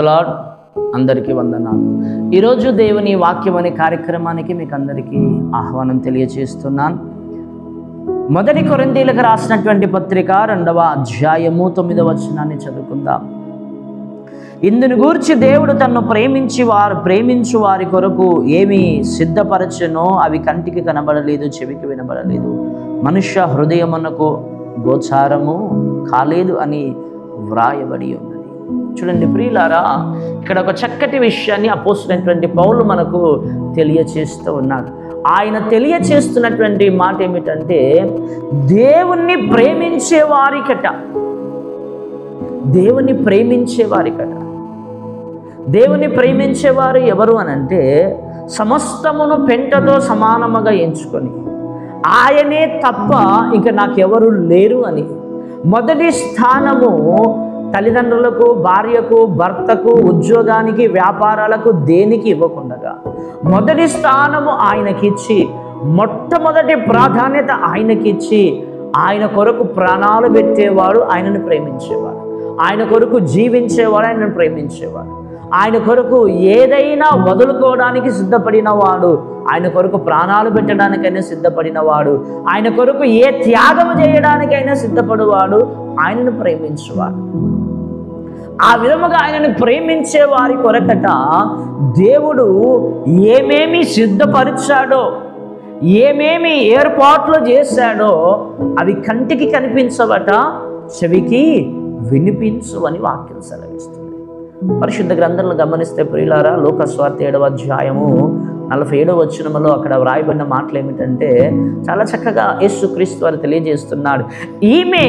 Lord, అందరికీ వందనాలు. ఈరోజు దేవుని వాక్యం అనే కార్యక్రమానికి మీకు అందరికీ ఆహ్వానం తెలియజేస్తున్నాను. మొదటి కొరింథీయులకు రాసినటువంటి పత్రిక 2వ అధ్యాయము 9వ వచనాన్ని చదువుకుందాం. ఇందును గూర్చి దేవుడు తన్ను ప్రేమించు వారి కొరకు ఏమి సిద్ధపరచెనో అవి కంటికి కనబడలేదు, చెవికి వినబడలేదు, మనుష్య హృదయమునకు గోచారము కాలేదు అని వ్రాయబడి ఉన్నది. చూడండి ప్రియులారా, ఇక్కడ ఒక చక్కటి విషయాన్ని అపోస్తలుడైనటువంటి పౌలు మనకు తెలియచేస్తూ ఉన్నాడు. ఆయన తెలియచేస్తున్నటువంటి మాట ఏమిటంటే, దేవుణ్ణి ప్రేమించే వారికట, దేవుని ప్రేమించేవారికట. దేవుని ప్రేమించేవారు ఎవరు అనంటే, సమస్తమును పెంటతో సమానముగా ఎంచుకొని ఆయనే తప్ప ఇంక నాకెవరు లేరు అని మొదటి స్థానము తల్లిదండ్రులకు, భార్యకు, భర్తకు, ఉద్యోగానికి, వ్యాపారాలకు దేనికి ఇవ్వకుండా మొదటి స్థానము ఆయనకిచ్చి, మొట్టమొదటి ప్రాధాన్యత ఆయనకిచ్చి, ఆయన కొరకు ప్రాణాలు పెట్టేవాడు ఆయనను ప్రేమించేవాడు, ఆయన కొరకు జీవించేవాడు ఆయనను ప్రేమించేవాడు, ఆయన కొరకు ఏదైనా వదులుకోవడానికి సిద్ధపడిన వాడు, ఆయన కొరకు ప్రాణాలు పెట్టడానికైనా సిద్ధపడిన వాడు, ఆయన కొరకు ఏ త్యాగం చేయడానికైనా సిద్ధపడేవాడు ఆయనను ప్రేమించేవాడు. ఆ విధముగా ఆయనను ప్రేమించే వారి కొరకట దేవుడు ఏమేమి సిద్ధపరిచాడో, ఏమేమి ఏర్పాట్లు చేశాడో అవి కంటికి కనిపించవట, చెవికి వినిపించు అని వాక్యం సెలవిస్తుంది. పరిశుద్ధ గ్రంథంలో గమనిస్తే ప్రియులారా, లోక సువార్త 7వ అధ్యాయము 47వ వచనములో అక్కడ వ్రాయబడిన మాటలు ఏమిటంటే, చాలా చక్కగా యేసుక్రీస్తు వారు తెలియజేస్తున్నాడు. ఈమె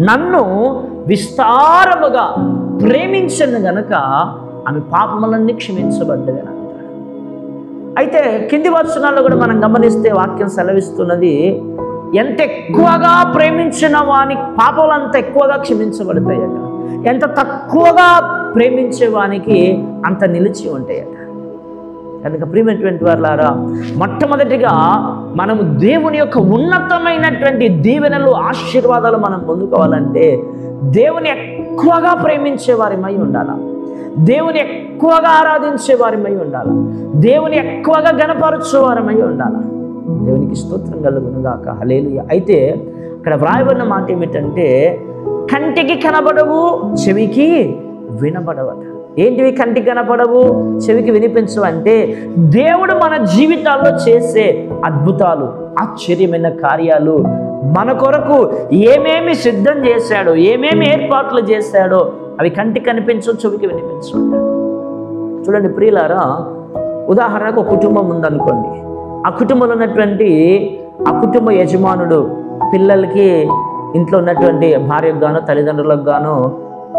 నన్ను విస్తారముగా ప్రేమించను గనుక ఆమె పాపములన్నీ క్షమించబడ్డది అని అంటాడు. అయితే కింది వచనాల్లో కూడా మనం గమనిస్తే వాక్యం సెలవిస్తున్నది, ఎంత ఎక్కువగా ప్రేమించిన వాని పాపాలు అంత ఎక్కువగా క్షమించబడతాయట, ఎంత తక్కువగా ప్రేమించే వానికి అంత నిలిచి ఉంటాయట. కనుక ప్రియమైనటువంటి వారులారా, మొట్టమొదటిగా మనము దేవుని యొక్క ఉన్నతమైనటువంటి దీవెనలు, ఆశీర్వాదాలు మనం పొందుకోవాలంటే దేవుని ఎక్కువగా ప్రేమించే వారిమై ఉండాలి, దేవుని ఎక్కువగా ఆరాధించే వారిమై ఉండాలి, దేవుని ఎక్కువగా గణపరచే వారిమై ఉండాలి. దేవునికి స్తోత్రం కలుగును గాక. హల్లెలూయా. అయితే ఇక్కడ వ్రాయబడిన మాట ఏమిటంటే, కంటికి కనబడవు, చెవికి వినబడవట. ఏంటివి కంటికి కనపడవు, చెవికి వినిపించవు అంటే, దేవుడు మన జీవితాల్లో చేసే అద్భుతాలు, ఆశ్చర్యమైన కార్యాలు, మన కొరకు ఏమేమి సిద్ధం చేశాడో, ఏమేమి ఏర్పాట్లు చేశాడో అవి కంటికి కనిపించవు, చెవికి వినిపించవు. చూడండి ప్రియులారా, ఉదాహరణకు ఒక కుటుంబం ఉందనుకోండి. ఆ కుటుంబంలో ఉన్నటువంటి ఆ కుటుంబ యజమానుడు పిల్లలకి, ఇంట్లో ఉన్నటువంటి భార్యకు గాను, తల్లిదండ్రులకు గాను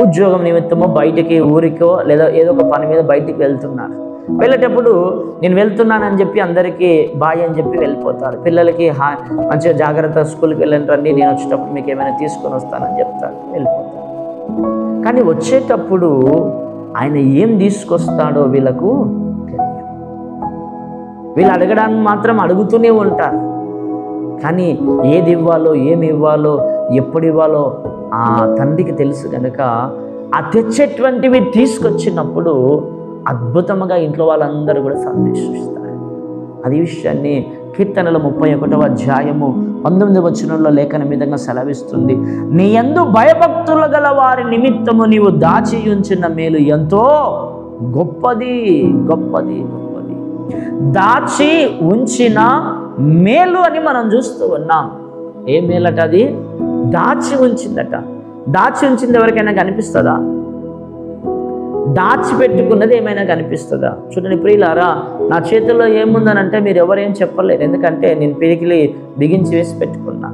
ఉద్యోగం నిమిత్తమో బయటికి, ఊరికో లేదా ఏదో ఒక పని మీద బయటికి వెళ్తున్నారు. వెళ్ళేటప్పుడు నేను వెళ్తున్నానని చెప్పి అందరికీ బాయ్ అని చెప్పి వెళ్ళిపోతారు. పిల్లలకి మంచిగా జాగ్రత్త, స్కూల్కి వెళ్ళండి, నేను వచ్చేటప్పుడు మీకు ఏమైనా తీసుకొని వస్తానని చెప్తారు, వెళ్ళిపోతారు. కానీ వచ్చేటప్పుడు ఆయన ఏం తీసుకొస్తాడో వీళ్ళకు తెలియదు. వీళ్ళు అడగడానికి మాత్రం అడుగుతూనే ఉంటారు, కానీ ఏది ఇవ్వాలో, ఏమి ఇవ్వాలో, ఎప్పుడు ఇవ్వాలో ఆ తండ్రికి తెలుసు కనుక ఆ తెచ్చేటువంటివి తీసుకొచ్చినప్పుడు అద్భుతంగా ఇంట్లో వాళ్ళందరూ కూడా సంతోషిస్తారు. అది విషయాన్ని కీర్తనల 31వ అధ్యాయము 19వ వచనంలో లేఖన విధంగా సెలవిస్తుంది. నీ యందు భయభక్తులు గల వారి నిమిత్తము నీవు దాచి ఉంచిన మేలు ఎంతో గొప్పది, గొప్పది, గొప్పది. దాచి ఉంచిన మేలు అని మనం చూస్తూ ఉన్నాం. ఏ మేలట అది? దాచి ఉంచిందట. దాచి ఉంచింది ఎవరికైనా కనిపిస్తుందా? దాచిపెట్టుకున్నది ఏమైనా కనిపిస్తుందా? చూడండి ప్రియులారా, నా చేతుల్లో ఏముందనంటే మీరు ఎవరేం చెప్పలేరు, ఎందుకంటే నేను పిడికిలి బిగించి వేసి పెట్టుకున్నా.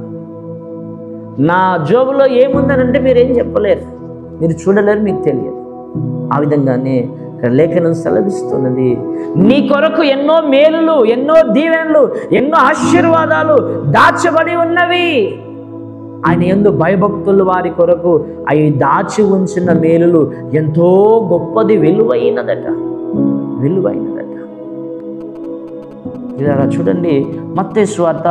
నా జోబులో ఏముందనంటే మీరేం చెప్పలేరు, మీరు చూడలేరు, మీకు తెలియదు. ఆ విధంగానే లేఖనం సెలవిస్తున్నది, నీ కొరకు ఎన్నో మేలులు, ఎన్నో దీవెనలు, ఎన్నో ఆశీర్వాదాలు దాచబడి ఉన్నవి. ఆయన యందు భయభక్తులు వారి కొరకు అవి దాచి ఉంచిన మేలులు ఎంతో గొప్పది, విలువైనదట, విలువైనదట. ఇలా చూడండి, మత్తయి సువార్త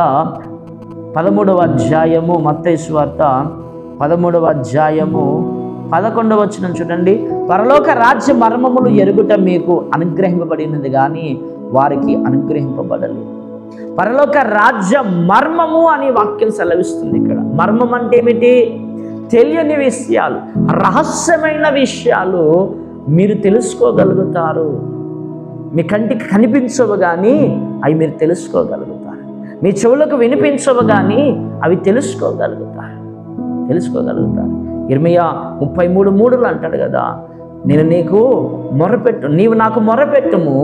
13వ అధ్యాయము, మత్తయి సువార్త 13వ అధ్యాయము 11వ వచనం చూడండి. పరలోక రాజ్య మర్మములు ఎరుగుట మీకు అనుగ్రహింపబడినది కానీ వారికి అనుగ్రహింపబడలేదు. పరలోక రాజ్య మర్మము అని వాక్యం సెలవిస్తుంది. ఇక్కడ మర్మం అంటే ఏమిటి? తెలియని విషయాలు, రహస్యమైన విషయాలు మీరు తెలుసుకోగలుగుతారు. మీ కంటికి కనిపించవు కానీ అవి మీరు తెలుసుకోగలుగుతారు. మీ చెవులకు వినిపించవు కానీ అవి తెలుసుకోగలుగుతారు. ఇర్మియా 33:3 అంటాడు కదా, నేను నీకు మొరపెట్టు, నీవు నాకు మొరపెట్టుము,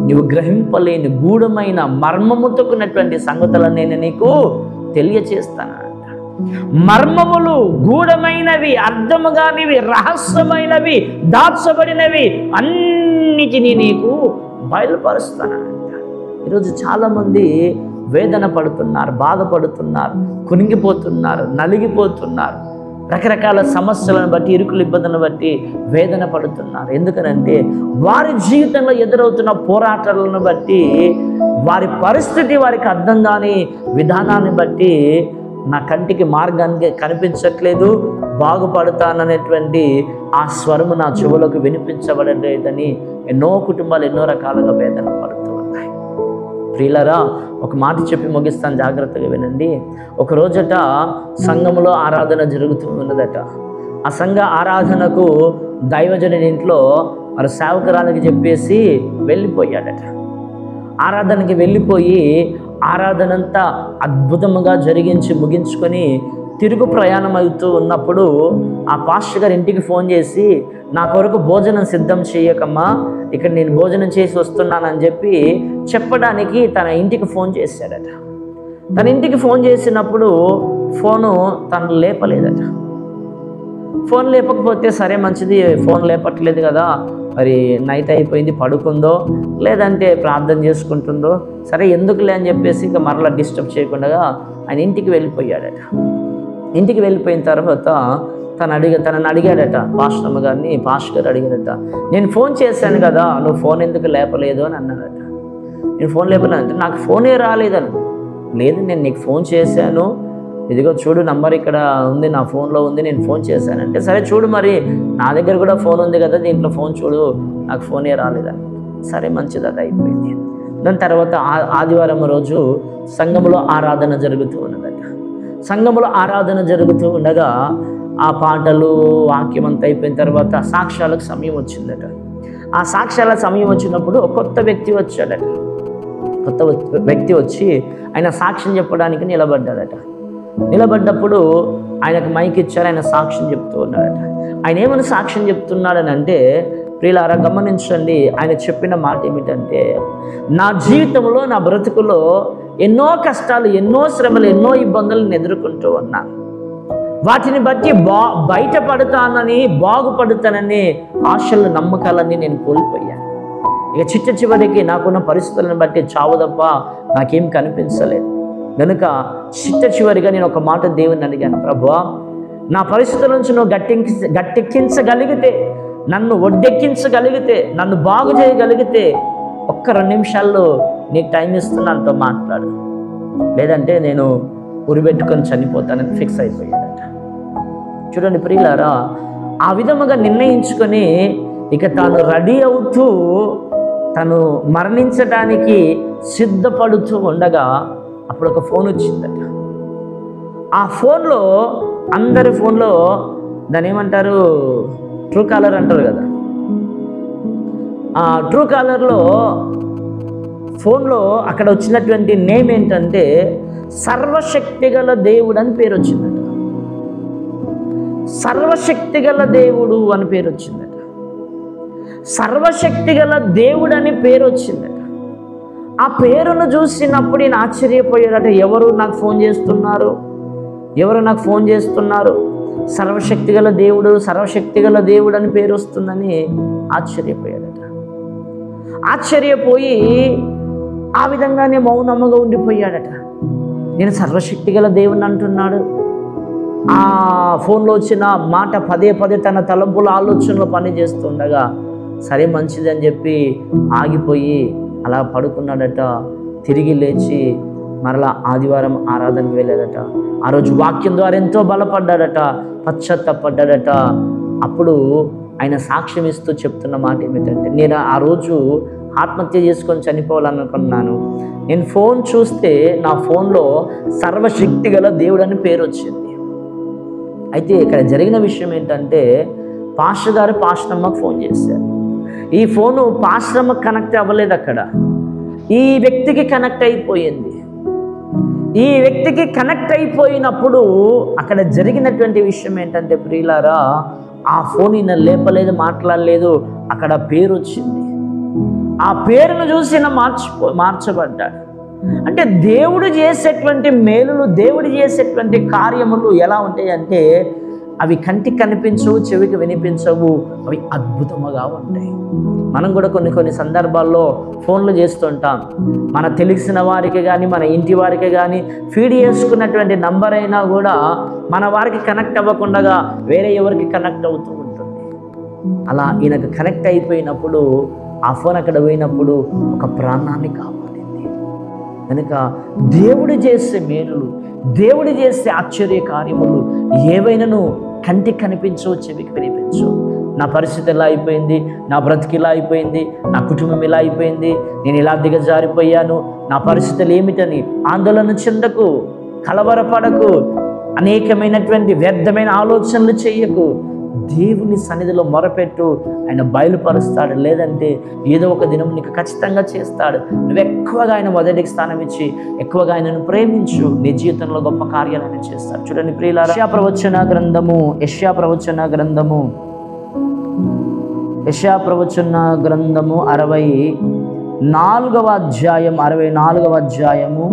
నీవు గ్రహింపలేని గూఢమైన మర్మముతో కూడినటువంటి సంగతులను నేను నీకు తెలియచేస్తాను అంటాడు. మర్మములు, గూఢమైనవి, అర్థము కానివి, రహస్యమైనవి, దాచబడినవి అన్నిటినీ నీకు బయలుపరుస్తాను అంటాడు. ఈరోజు చాలామంది వేదన పడుతున్నారు, బాధపడుతున్నారు, కునిగిపోతున్నారు, నలిగిపోతున్నారు. రకరకాల సమస్యలను బట్టి, ఇరుకులు ఇబ్బందులను బట్టి వేదన పడుతున్నారు. ఎందుకనంటే వారి జీవితంలో ఎదురవుతున్న పోరాటాలను బట్టి, వారి పరిస్థితి వారికి అర్థం కాని విధానాన్ని బట్టి నా కంటికి మార్గానికి కనిపించట్లేదు, బాగుపడతాననేటువంటి ఆ స్వరము నా చెవులకు వినిపించబడలేదని ఎన్నో కుటుంబాలు ఎన్నో రకాలుగా వేదన పడుతూ ఉన్నాయి. ప్రియులారా, ఒక మాట చెప్పి ముగిస్తాను, జాగ్రత్తగా వినండి. ఒక రోజట సంఘములో ఆరాధన జరుగుతూ ఉన్నదట. ఆ సంఘ ఆరాధనకు దైవజనుడి ఇంట్లో మరి సేవకురానికి చెప్పేసి వెళ్ళిపోయాడట. ఆరాధనకి వెళ్ళిపోయి ఆరాధనంతా అద్భుతముగా జరిగించి ముగించుకొని తిరుగు ప్రయాణం అవుతూ ఉన్నప్పుడు ఆ పాస్టర్ గారు ఇంటికి ఫోన్ చేసి, నా కొరకు భోజనం సిద్ధం చేయకమ్మా, ఇక్కడ నేను భోజనం చేసి వస్తున్నానని చెప్పి చెప్పడానికి తన ఇంటికి ఫోన్ చేశాడట. తన ఇంటికి ఫోన్ చేసినప్పుడు ఫోను తను లేపలేదట. ఫోన్ లేపకపోతే సరే మంచిది, ఫోన్ లేపట్లేదు కదా, మరి నైట్ అయిపోయింది, పడుకుందో లేదంటే ప్రార్థన చేసుకుంటుందో, సరే ఎందుకులే అని చెప్పేసి ఇంకా మరలా డిస్టర్బ్ చేయకుండా ఆయన ఇంటికి వెళ్ళిపోయాడట. ఇంటికి వెళ్ళిపోయిన తర్వాత తనని అడిగాడట, పాస్టర్ గారిని. పాస్టర్ గారు అడిగాడట, నేను ఫోన్ చేశాను కదా, నువ్వు ఫోన్ ఎందుకు లేపలేదు అని అన్నాడట. నేను ఫోన్ లేపలేదంటే నాకు ఫోనే రాలేదని. లేదు, నేను నీకు ఫోన్ చేశాను, ఇదిగో చూడు నంబర్ ఇక్కడ ఉంది, నా ఫోన్లో ఉంది, నేను ఫోన్ చేశానంటే, సరే చూడు, మరి నా దగ్గర కూడా ఫోన్ ఉంది కదా, దీంట్లో ఫోన్ చూడు, నాకు ఫోనే రాలేదని. సరే మంచిది, అది అయిపోయింది. దాని తర్వాత ఆదివారం రోజు సంఘములో ఆరాధన జరుగుతూ ఉన్నదట. సంఘములో ఆరాధన జరుగుతూ ఉండగా ఆ పాటలు, వాక్యం అంతా అయిపోయిన తర్వాత సాక్ష్యాలకు సమయం వచ్చిందట. ఆ సాక్ష్యాల సమయం వచ్చినప్పుడు ఒక కొత్త వ్యక్తి వచ్చాడట. కొత్త వ్యక్తి వచ్చి ఆయన సాక్ష్యం చెప్పడానికి నిలబడ్డాడట. నిలబడ్డప్పుడు ఆయనకు మైక్ ఇచ్చారు, ఆయన సాక్ష్యం చెప్తూ ఉన్నాడట. ఆయన ఏమని సాక్ష్యం చెప్తున్నాడని అంటే, ప్రియులారా గమనించండి, ఆయన చెప్పిన మాట ఏమిటంటే, నా జీవితంలో, నా బ్రతుకులో ఎన్నో కష్టాలు, ఎన్నో శ్రమలు, ఎన్నో ఇబ్బందులను ఎదుర్కొంటూ ఉన్నాను. వాటిని బట్టి బయటపడతానని, బాగుపడతానని ఆశలు, నమ్మకాలన్నీ నేను కోల్పోయాను. ఇక చివరికి నాకున్న పరిస్థితులను బట్టి చావు తప్ప నాకేం కనిపించలేదు. కనుక చివరిగా నేను ఒక మాట దేవుని అడిగాను, ప్రభువా, నా పరిస్థితుల నుంచి నువ్వు గట్టెక్కించగలిగితే, నన్ను ఒడ్డెక్కించగలిగితే, నన్ను బాగు చేయగలిగితే ఒక్క 2 నిమిషాల్లో నీకు టైం ఇస్తున్నానుతో మాట్లాడు, లేదంటే నేను ఉరిపెట్టుకొని చనిపోతానని ఫిక్స్ అయిపోయాడట. చూడండి ప్రియులారా, ఆ విధముగా నిర్ణయించుకొని ఇక తాను రెడీ అవుతూ తను మరణించడానికి సిద్ధపడుతూ ఉండగా అప్పుడు ఒక ఫోన్ వచ్చిందట. ఆ ఫోన్లో, అందరి ఫోన్లో దాన్ని ఏమంటారు, ట్రూ కాలర్ అంటారు కదా, ఆ ట్రూ కాలర్లో ఫోన్లో అక్కడ వచ్చినటువంటి నేమ్ ఏంటంటే సర్వశక్తిగల దేవుడు అని పేరు వచ్చిందట. సర్వశక్తిగల దేవుడు అని పేరు వచ్చిందట. సర్వశక్తిగల దేవుడు అని పేరు వచ్చిందట. ఆ పేరును చూసినప్పుడు నేను ఆశ్చర్యపోయాడట. ఎవరు నాకు ఫోన్ చేస్తున్నారు, ఎవరు నాకు ఫోన్ చేస్తున్నారు, సర్వశక్తిగల దేవుడు, సర్వశక్తిగల దేవుడు అని పేరు వస్తుందని ఆశ్చర్యపోయాడట. ఆశ్చర్యపోయి ఆ విధంగానే మౌనముగా ఉండిపోయాడట. నేను సర్వశక్తిగల దేవుని అంటున్నాడు. ఆ ఫోన్లో వచ్చిన మాట పదే పదే తన తలంపుల ఆలోచనలు పని చేస్తుండగా సరే మంచిది అని చెప్పి ఆగిపోయి అలా పడుకున్నాడట. తిరిగి లేచి మరలా ఆదివారం ఆరాధనకు వెళ్ళాడట. ఆ రోజు వాక్యం ద్వారా ఎంతో బలపడ్డాడట, పశ్చాత్తాపడ్డాడట. అప్పుడు ఆయన సాక్ష్యం ఇస్తూ చెప్తున్న మాట ఏమిటంటే, నేను ఆ రోజు ఆత్మహత్య చేసుకొని చనిపోవాలనుకున్నాను. నేను ఫోన్ చూస్తే నా ఫోన్లో సర్వశక్తి గల దేవుడు అని పేరు వచ్చింది. అయితే ఇక్కడ జరిగిన విషయం ఏంటంటే, పాస్టర్ గారు పాస్టమ్మకు ఫోన్ చేశారు. ఈ ఫోను పాస్టమ్మకు కనెక్ట్ అవ్వలేదు, అక్కడ ఈ వ్యక్తికి కనెక్ట్ అయిపోయింది. ఈ వ్యక్తికి కనెక్ట్ అయిపోయినప్పుడు అక్కడ జరిగినటువంటి విషయం ఏంటంటే ప్రియులారా, ఆ ఫోన్ ఈయన లేపలేదు, మాట్లాడలేదు, అక్కడ పేరు వచ్చింది. ఆ పేరును చూసి ఈయన మార్చబడ్డాడు. అంటే దేవుడు చేసేటువంటి మేలులు, దేవుడు చేసేటువంటి కార్యములు ఎలా ఉంటాయంటే, అవి కంటికి కనిపించవు, చెవికి వినిపించవు, అవి అద్భుతముగా ఉంటాయి. మనం కూడా కొన్ని సందర్భాల్లో ఫోన్లు చేస్తుంటాం. మన తెలిసిన వారికి కానీ, మన ఇంటి వారికి కానీ ఫీడ్ చేసుకున్నటువంటి నంబర్ అయినా కూడా మన వారికి కనెక్ట్ అవ్వకుండా వేరే ఎవరికి కనెక్ట్ అవుతూ ఉంటుంది. అలా ఈయనకు కనెక్ట్ అయిపోయినప్పుడు, ఆ ఫోన్ అక్కడ పోయినప్పుడు ఒక ప్రాణాన్ని కాపాడింది. కనుక దేవుడు చేసే మేలులు, దేవుడు చేసే ఆశ్చర్య కార్యములు ఏవైనాను కంటికి కనిపించవు, చెవికి వినిపించవు. నా పరిస్థితి ఎలా అయిపోయింది, నా బ్రతికి ఇలా అయిపోయింది, నా కుటుంబం ఇలా అయిపోయింది, నేను ఇలా దిగజారిపోయాను, నా పరిస్థితులు ఏమిటని ఆందోళన చెందకు, కలవరపడకు, అనేకమైనటువంటి వ్యర్థమైన ఆలోచనలు చెయ్యకు. దేవుని సన్నిధిలో మొరపెట్టు, ఆయన బయలుపరుస్తాడు. లేదంటే ఏదో ఒక దినం నీకు ఖచ్చితంగా చేస్తాడు. నువ్వు ఎక్కువగా ఆయన మొదటికి స్థానం ఇచ్చి ఎక్కువగా ఆయనను ప్రేమించు, నీ జీవితంలో గొప్ప కార్యాలను చేస్తాడు. చూడండి ప్రియులారా, యెషయా ప్రవచన గ్రంథము 64వ అధ్యాయం 64వ అధ్యాయము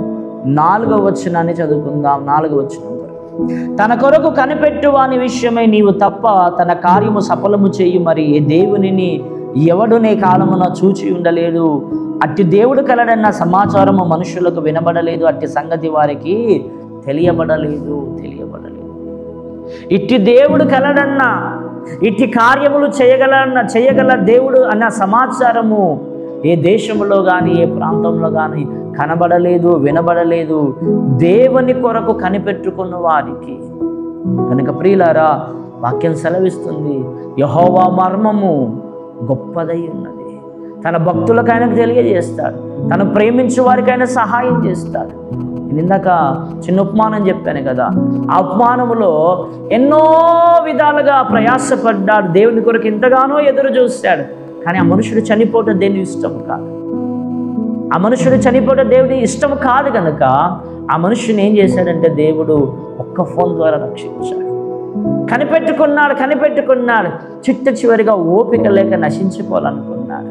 4వ వచనాన్ని చదువుకుందాం. 4వ వచనం, తన కొరకు కనిపెట్టు వాని విషయమై నీవు తప్ప తన కార్యము సఫలము చేయు మరి ఏ దేవునిని ఎవడు నే కాలమున చూచి ఉండలేదు. అట్టి దేవుడు కలడన్న సమాచారము మనుషులకు వినబడలేదు, అట్టి సంగతి వారికి తెలియబడలేదు. ఇట్టి దేవుడు కలడన్న, ఇట్టి కార్యములు చేయగల దేవుడు అన్న సమాచారము ఏ దేశంలో కానీ, ఏ ప్రాంతంలో కానీ కనబడలేదు, వినబడలేదు దేవుని కొరకు కనిపెట్టుకున్న వారికి. కనుక ప్రియులారా, వాక్యం సెలవిస్తుంది, యెహోవా మర్మము గొప్పదై ఉన్నది. తన భక్తులకు ఆయనకు తెలియజేస్తాడు, తను ప్రేమించే వారికి ఆయన సహాయం చేస్తాడు. నేను ఇందాక చిన్న ఉపమానం చెప్పాను కదా, ఆ ఉపమానములో ఎన్నో విధాలుగా ప్రయాసపడ్డాడు, దేవుని కొరకు ఎంతగానో ఎదురు చూస్తాడు. కానీ ఆ మనుషుడు చనిపోవటం దేవుని ఇష్టం కాదు. ఆ మనుషుడు చనిపోవటం దేవుని ఇష్టం కాదు. కనుక ఆ మనుషుని ఏం చేశాడంటే దేవుడు ఒక్క ఫోన్ ద్వారా రక్షించాడు. కనిపెట్టుకున్నాడు. చిట్ట చివరిగా ఓపిక లేక నశించిపోవాలనుకున్నాడు.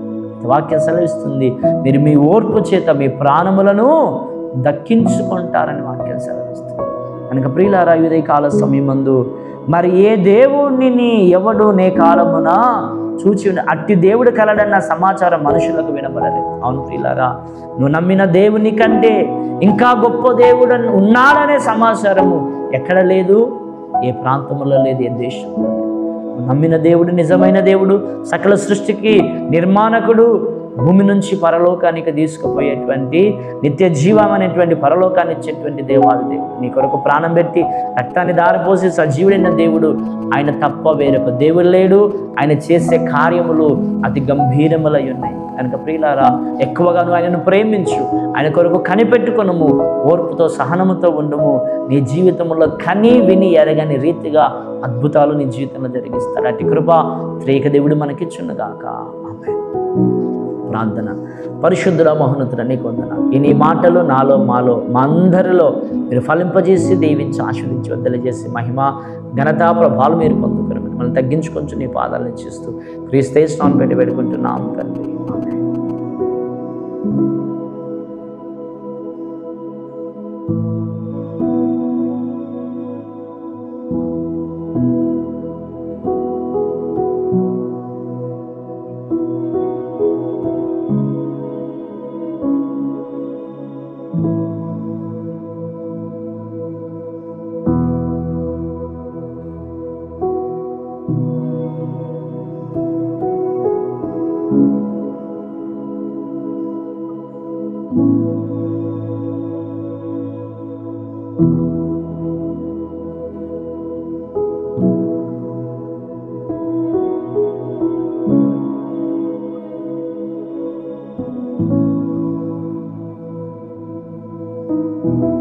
వాక్యం సెలవిస్తుంది, మీరు మీ ఓర్పు చేత మీ ప్రాణములను దక్కించుకుంటారని వాక్యం సెలవిస్తుంది. కనుక ప్రియులారా, ఉదయ కాల సమయమందు మరి ఏ దేవుణ్ణి ఎవడు నే కాలమున చూచి అట్టి దేవుడు కలడన్న సమాచారం మనుషులకు వినబడలేదు. అవును ప్రియులారా, నువ్వు నమ్మిన దేవుని కంటే ఇంకా గొప్ప దేవుడు ఉన్నాడనే సమాచారము ఎక్కడ లేదు, ఏ ప్రాంతంలో లేదు, ఏ దేశంలో లేదు. నమ్మిన దేవుడు నిజమైన దేవుడు, సకల సృష్టికి నిర్మాణకుడు, భూమి నుంచి పరలోకానికి తీసుకుపోయేటువంటి నిత్య జీవం అనేటువంటి పరలోకాన్ని ఇచ్చేటువంటి దేవాది దేవుడు, నీ కొరకు ప్రాణం పెట్టి రక్తాన్ని దారిపోసి సజీవుడైన దేవుడు, ఆయన తప్ప వేరొక దేవుడు లేడు. ఆయన చేసే కార్యములు అతి గంభీరములై ఉన్నాయి. కనుక ప్రియులారా, ఎక్కువగా నువ్వు ఆయనను ప్రేమించు, ఆయన కొరకు కనిపెట్టుకొనుము, ఓర్పుతో సహనముతో ఉండుము. నీ జీవితంలో కని విని ఎరగని రీతిగా అద్భుతాలు నీ జీవితంలో జరిగిస్తాడు. అట్టి కృప త్రేక దేవుడు మనకిచ్చునుగాక. ఆమేన్. ప్రార్థన. పరిశుద్ధుడ మహోన్నతుడ, నీకు వందనాలు. ఈ నీ మాటలు నాలో మాలో మా అందరిలో మీరు ఫలింపజేసి దీవించి ఆశీర్వదించి వద్దలజేసి మహిమ ఘనత ప్రభావాలు మీరు పొందుకుని మిమ్మల్ని తగ్గించుకొని నీ పాదాలను ఇచ్చిస్తూ క్రీస్తు యేసునామమున పెట్టి వేడుకుంటున్నాం తండ్రి. ఆమేన్. ఆమేన్.